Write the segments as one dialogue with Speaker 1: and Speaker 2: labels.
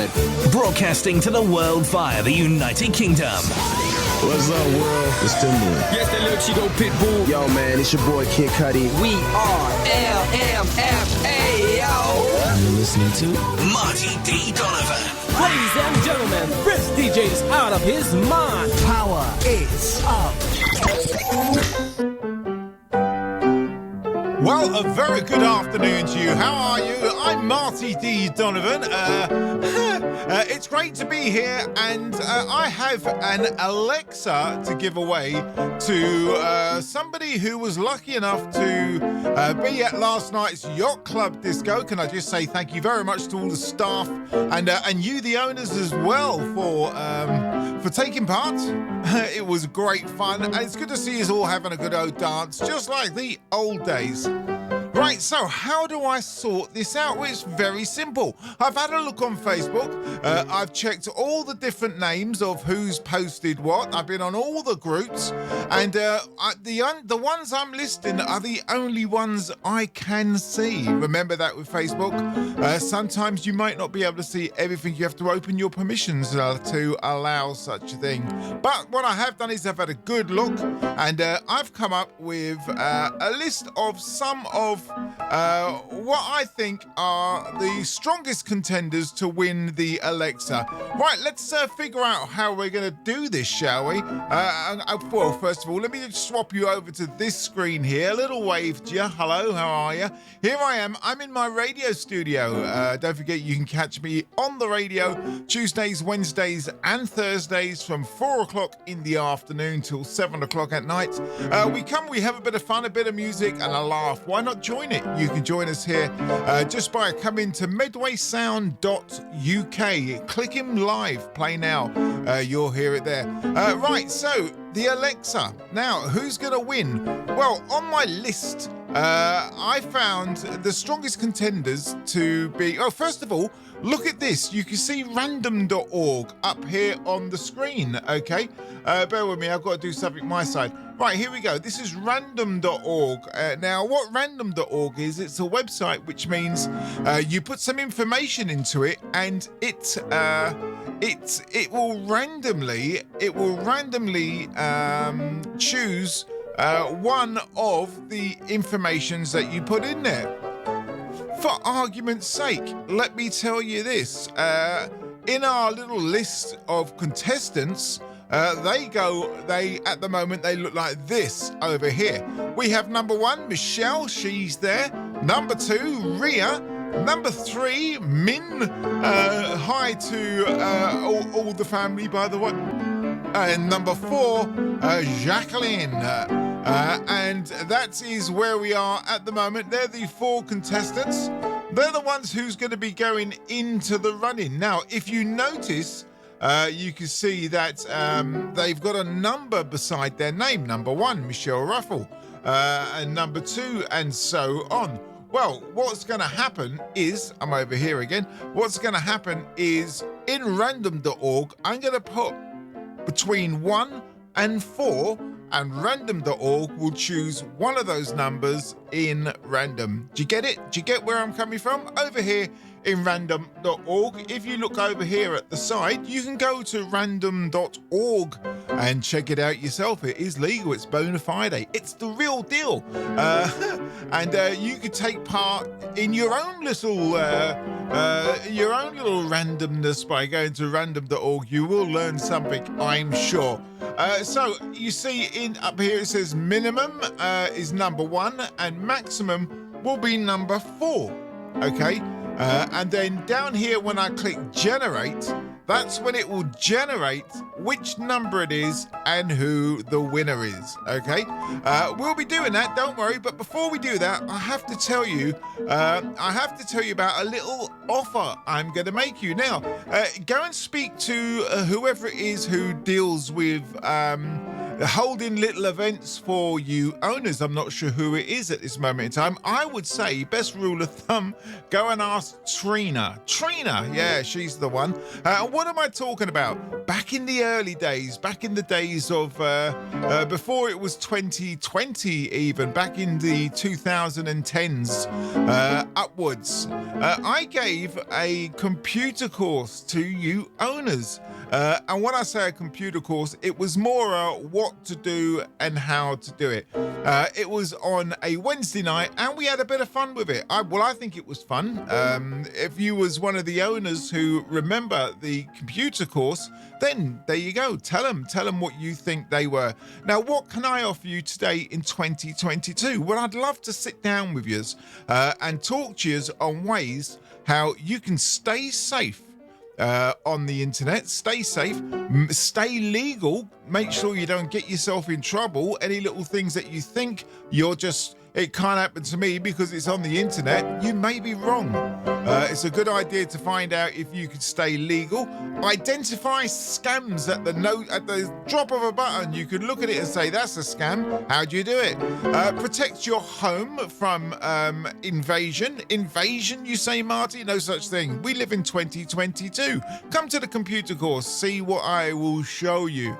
Speaker 1: started. Broadcasting to the world via the United Kingdom.
Speaker 2: What's up, world? It's Timberland.
Speaker 3: Yes, that little Chico Pitbull.
Speaker 2: Yo, man, it's your boy Kid Cudi.
Speaker 4: We are LMFA, yo.
Speaker 2: And you're listening to
Speaker 1: Marty D. Donovan.
Speaker 5: Ladies and gentlemen, this DJ is out of his mind.
Speaker 1: Power is up.
Speaker 6: Well, a very good afternoon to you. How are you? I'm Marty D. Donovan. It's great to be here, and I have an Alexa to give away to somebody who was lucky enough to be at last night's Yacht Club disco. Can I just say thank you very much to all the staff and you, the owners, as well, for taking part. It was great fun, and it's good to see us all having a good old dance, just like the old days. Right, so how do I sort this out? Well, it's very simple. I've had a look on Facebook. I've checked all the different names of who's posted what. I've been on all the groups, and the ones I'm listing are the only ones I can see. Remember that with Facebook. Sometimes you might not be able to see everything. You have to open your permissions to allow such a thing. But what I have done is I've had a good look, and I've come up with a list of some of what I think are the strongest contenders to win the Alexa. Right, let's figure out how we're going to do this, shall we? Well, first of all, let me just swap you over to this screen here. A little wave to you. Hello, how are you? Here I am. I'm in my radio studio. Don't forget, you can catch me on the radio Tuesdays, Wednesdays, and Thursdays from 4 o'clock in the afternoon till 7 o'clock at night. We have a bit of fun, a bit of music, and a laugh. Why not join it? You can join us here just by coming to medwaysound.uk. Click him live, play now. You'll hear it there. Right, so the Alexa. Now, who's going to win? Well, on my list, I found the strongest contenders to be... Oh, first of all, look at this. You can see random.org up here on the screen, okay? Bear with me, I've got to do something my side. Right, here we go. This is random.org. Now, what random.org is, it's a website which means you put some information into it, and it will randomly choose one of the informations that you put in there. For argument's sake, let me tell you this. In our little list of contestants, at the moment, they look like this over here. We have number 1, Michelle, she's there. Number 2, Ria. Number 3, Min. Hi to all the family, by the way. And number 4, Jacqueline. And that is where we are at the moment. They're the 4 contestants. They're the ones who's going to be going into the running. Now, if you notice, you can see that they've got a number beside their name. Number 1, Michelle Ruffle. And number 2, and so on. Well, what's going to happen is, I'm over here again. What's going to happen is, in random.org, I'm going to put between 1 and 4, and random.org will choose one of those numbers in random. Do you get it? Do you get where I'm coming from? Over here in random.org. If you look over here at the side, you can go to random.org and check it out yourself. It is legal. It's bona fide. It's the real deal. And you could take part in your own little randomness by going to random.org. You will learn something, I'm sure. So you see up here it says minimum is number 1 and maximum will be number 4. Okay. And then down here, when I click generate, that's when it will generate which number it is and who the winner is. Okay, we'll be doing that, don't worry. But before we do that, I have to tell you about a little offer I'm going to make you. Now, go and speak to whoever it is who deals with holding little events for you owners. I'm not sure who it is at this moment in time. I would say, best rule of thumb, go and ask Trina. Trina, yeah, she's the one. What am I talking about? Back in the early days, back in the days of before it was 2020 even, back in the 2010s upwards, I gave a computer course to you owners. And when I say a computer course, it was more what to do and how to do it. It was on a Wednesday night and we had a bit of fun with it. I think it was fun. If you was one of the owners who remember the computer course, then there you go. Tell them what you think they were. Now, what can I offer you today in 2022? Well, I'd love to sit down with you and talk to you on ways how you can stay safe on the internet, stay safe, stay legal, make sure you don't get yourself in trouble. Any little things that you think it can't happen to me because it's on the internet, you may be wrong. It's a good idea to find out if you could stay legal. Identify scams at the drop of a button. You can look at it and say, that's a scam. How do you do it? Protect your home from invasion. Invasion, you say, Marty? No such thing. We live in 2022. Come to the computer course. See what I will show you.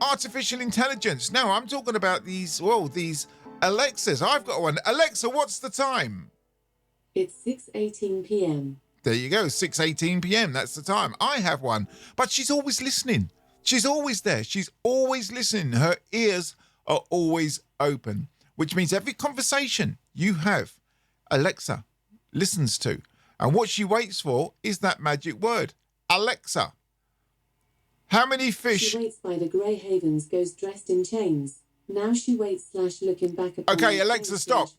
Speaker 6: Artificial intelligence. Now, I'm talking about these Alexas. I've got one. Alexa, what's the time?
Speaker 3: It's 6:18 p.m.
Speaker 6: There you go, 6:18 p.m. That's the time. I have one, but she's always listening. She's always there. She's always listening. Her ears are always open, which means every conversation you have, Alexa listens to. And what she waits for is that magic word, Alexa. How many fish?
Speaker 3: She waits by the Grey Havens, goes dressed in chains. Now she waits / looking back upon.
Speaker 6: Okay, Alexa, stop.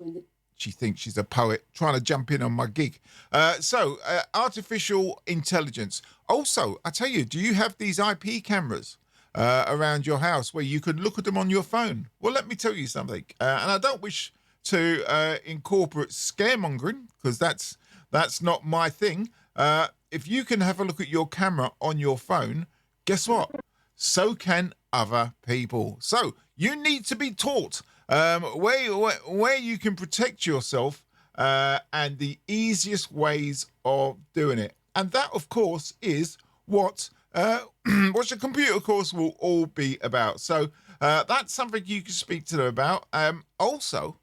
Speaker 6: She thinks she's a poet trying to jump in on my gig. Artificial intelligence. Also, I tell you, do you have these IP cameras around your house where you can look at them on your phone? Well, let me tell you something. And I don't wish to incorporate scaremongering because that's not my thing. If you can have a look at your camera on your phone, guess what? So can other people. So you need to be taught where you can protect yourself and the easiest ways of doing it. And that, of course, is what your computer course will all be about. So that's something you can speak to them about. Also,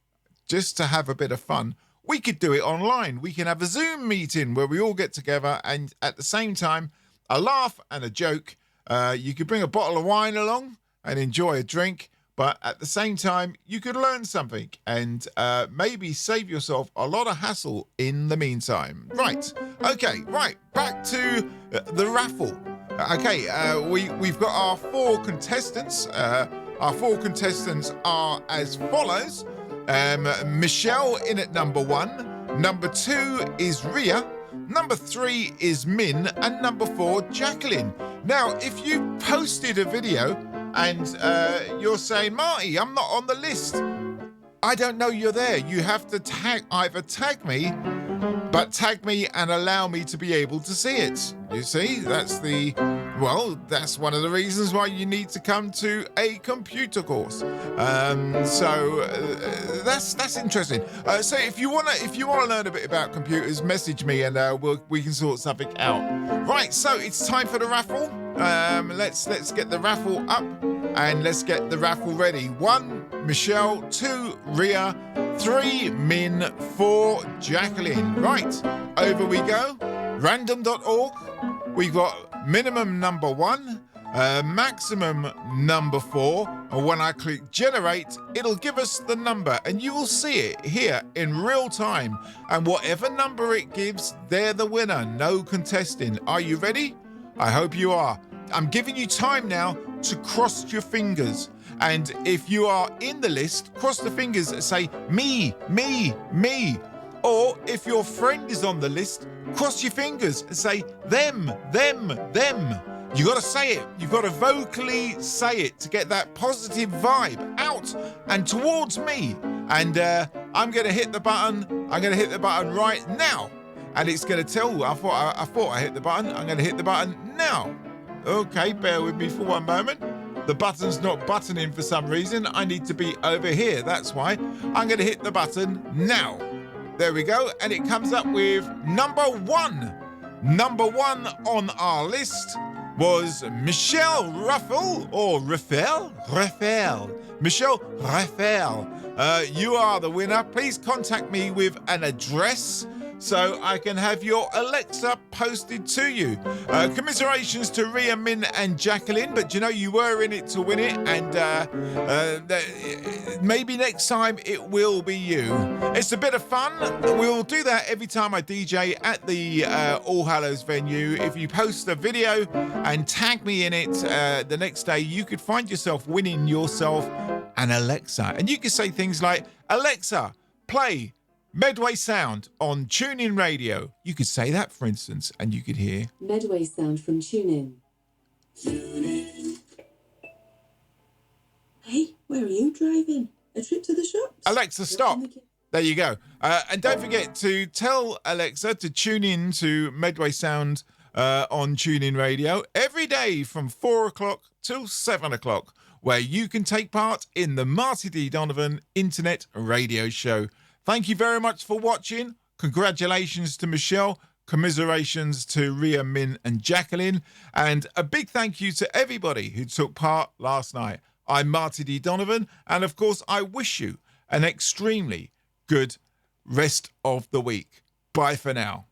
Speaker 6: just to have a bit of fun, we could do it online. We can have a Zoom meeting where we all get together and at the same time, a laugh and a joke. You could bring a bottle of wine along and enjoy a drink. But at the same time, you could learn something and maybe save yourself a lot of hassle in the meantime. Right. Okay. Right. Back to the raffle. Okay. We've got our 4 contestants. Our 4 contestants are as follows. Michelle in at number 1. Number 2 is Ria. Number 3 is Min. And number 4, Jacqueline. Now, if you posted a video and you're saying, Marty, I'm not on the list, I don't know you're there. You have to either tag me, but tag me and allow me to be able to see it. You see, that's one of the reasons why you need to come to a computer course. That's interesting. So if you wanna learn a bit about computers, message me and we can sort something out. Right, so it's time for the raffle. Let's get the raffle up and let's get the raffle ready. 1, Michelle. 2, Ria. 3, Min. 4, Jacqueline. Right, over we go. Random.org. We've got minimum number 1, maximum number 4. And when I click generate, it'll give us the number and you will see it here in real time. And whatever number it gives, they're the winner. No contesting. Are you ready? I hope you are. I'm giving you time now to cross your fingers. And if you are in the list, cross the fingers and say, me, me, me. Or if your friend is on the list, cross your fingers and say, them, them, them. You got to say it. You've got to vocally say it to get that positive vibe out and towards me. And I'm going to hit the button. I'm going to hit the button right now. And it's going to tell, I thought I hit the button. I'm going to hit the button now. Okay, bear with me for one moment. The button's not buttoning for some reason. I need to be over here. That's why. I'm going to hit the button now. There we go. And it comes up with number one. Number one on our list was Michelle Ruffle, or Raphael? Michelle Raphael. You are the winner. Please contact me with an address so I can have your Alexa posted to you. Commiserations to Ria, Min and Jacqueline, but you know you were in it to win it, and maybe next time it will be you. It's a bit of fun. We'll do that every time I DJ at the All Hallows venue. If you post a video and tag me in it the next day, you could find yourself winning yourself an Alexa. And you can say things like, Alexa, play Medway Sound on TuneIn Radio. You could say that, for instance, and you could hear
Speaker 3: Medway Sound from TuneIn.
Speaker 4: Hey, where are you driving? A trip to the shops?
Speaker 6: Alexa, stop. There you go. And don't forget to tell Alexa to tune in to Medway Sound on TuneIn Radio every day from 4 o'clock till 7 o'clock, where you can take part in the Marty D. Donovan Internet Radio Show. Thank you very much for watching. Congratulations to Michelle. Commiserations to Ria, Min and Jacqueline. And a big thank you to everybody who took part last night. I'm Marty D. Donovan. And of course, I wish you an extremely good rest of the week. Bye for now.